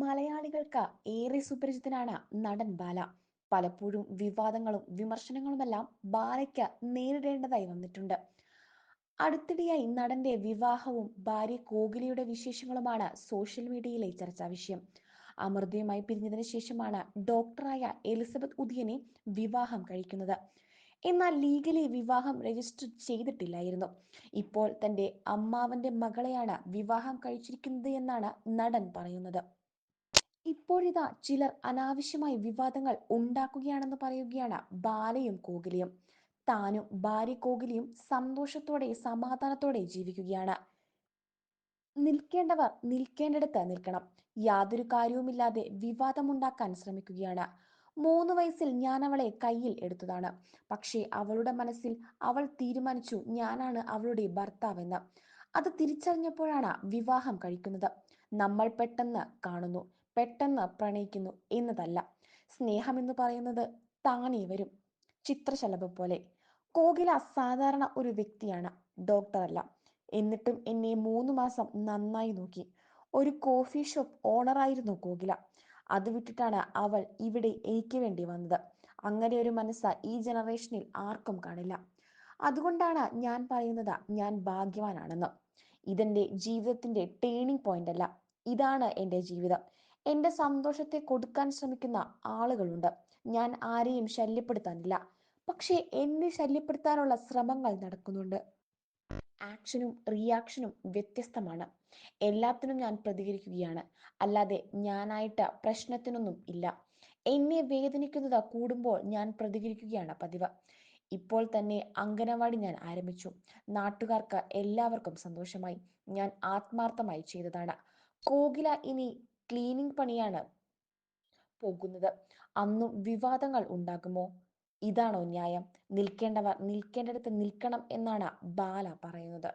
മലയാളികൾക്ക് ഏറെ സുപരിചിതനാണ് നടൻ ബാല. പലപ്പോഴും വിവാദങ്ങളും വിമർശനങ്ങളുമെല്ലാം ബാലയ്ക്ക് നേരിടേണ്ടതായി വന്നിട്ടുണ്ട്. അടുത്തിടെയായി നടന്റെ വിവാഹവും ഭാര്യ കോകിലയുടെ വിശേഷങ്ങളുമാണ് സോഷ്യൽ മീഡിയയിലെ ചർച്ചാ വിഷയം. അമൃതയുമായി പിരിഞ്ഞതിനു ശേഷമാണ് ഡോക്ടറായ എലിസബത്ത് ഉദിയനെ വിവാഹം കഴിക്കുന്നത്. എന്നാൽ ലീഗലി വിവാഹം രജിസ്റ്റർ ചെയ്തിട്ടില്ലായിരുന്നു. ഇപ്പോൾ തന്റെ അമ്മാവന്റെ മകളെയാണ് വിവാഹം കഴിച്ചിരിക്കുന്നത് എന്നാണ് നടൻ പറയുന്നത്. ഇപ്പോഴിതാ ചിലർ അനാവശ്യമായി വിവാദങ്ങൾ ഉണ്ടാക്കുകയാണെന്ന് പറയുകയാണ് ബാലയും കോകിലയും. താനും ഭാര്യ കോകിലയും സന്തോഷത്തോടെ സമാധാനത്തോടെ ജീവിക്കുകയാണ്. നിൽക്കേണ്ടവർ നിൽക്കേണ്ടിടത്ത് നിൽക്കണം. യാതൊരു കാര്യവുമില്ലാതെ വിവാദമുണ്ടാക്കാൻ ശ്രമിക്കുകയാണ്. 3 വയസ്സിൽ ഞാൻ അവളെ കയ്യിൽ എടുത്തതാണ്. പക്ഷേ അവളുടെ മനസ്സിൽ അവൾ തീരുമാനിച്ചു ഞാനാണ് അവളുടെ ഭർത്താവെന്ന്. അത് തിരിച്ചറിഞ്ഞപ്പോഴാണ് വിവാഹം കഴിക്കുന്നത്. നമ്മൾ പെട്ടെന്ന് കാണുന്നു, പെട്ടെന്ന് പ്രണയിക്കുന്നു എന്നതല്ല. സ്നേഹമെന്ന് പറയുന്നത് താനേ വരും, ചിത്രശലഭം പോലെ. കോകില സാധാരണ ഒരു വ്യക്തിയാണ്, ഡോക്ടറല്ല. എന്നിട്ടും എന്നെ 3 മാസം നന്നായി നോക്കി. ഒരു കോഫി ഷോപ്പ് ഓണറായിരുന്നു കോകില. അത് വിട്ടിട്ടാണ് അവൾ ഇവിടെ എനിക്ക് വേണ്ടി വന്നത്. അങ്ങനെ ഒരു മനസ്സ് ഈ ജനറേഷനിൽ ആർക്കും കാണില്ല. അതുകൊണ്ടാണ് ഞാൻ പറയുന്നത് ഞാൻ ഭാഗ്യവാനാണെന്ന്. ഇതെന്റെ ജീവിതത്തിന്റെ ടേണിംഗ് പോയിന്റ് അല്ല, ഇതാണ് എന്റെ ജീവിതം. എന്റെ സന്തോഷത്തെ കൊടുക്കാൻ ശ്രമിക്കുന്ന ആളുകളുണ്ട്. ഞാൻ ആരെയും ശല്യപ്പെടുത്താനില്ല. പക്ഷേ എന്നെ ശല്യപ്പെടുത്താനുള്ള ശ്രമങ്ങൾ നടക്കുന്നുണ്ട്. ആക്ഷനും റിയാക്ഷനും വ്യത്യസ്തമാണ്. എല്ലാത്തിനും ഞാൻ പ്രതികരിക്കുകയാണ്, അല്ലാതെ ഞാനായിട്ട് പ്രശ്നത്തിനൊന്നും ഇല്ല. എന്നെ വേദനിക്കുന്നത് കൂടുമ്പോൾ ഞാൻ പ്രതികരിക്കുകയാണ് പതിവ്. ഇപ്പോൾ തന്നെ അംഗനവാടി ഞാൻ ആരംഭിച്ചു. നാട്ടുകാർക്ക് എല്ലാവർക്കും സന്തോഷമായി. ഞാൻ ആത്മാർത്ഥമായി ചെയ്തതാണ്. കോകില ഇനി ക്ലീനിങ് പണിയാണ് പോകുന്നത്. അന്നും വിവാദങ്ങൾ ഉണ്ടാകുമോ? ഇതാണോ ന്യായം? നിൽക്കേണ്ടവർ നിൽക്കേണ്ടിടത്ത് നിൽക്കണം എന്നാണ് ബാല പറയുന്നത്.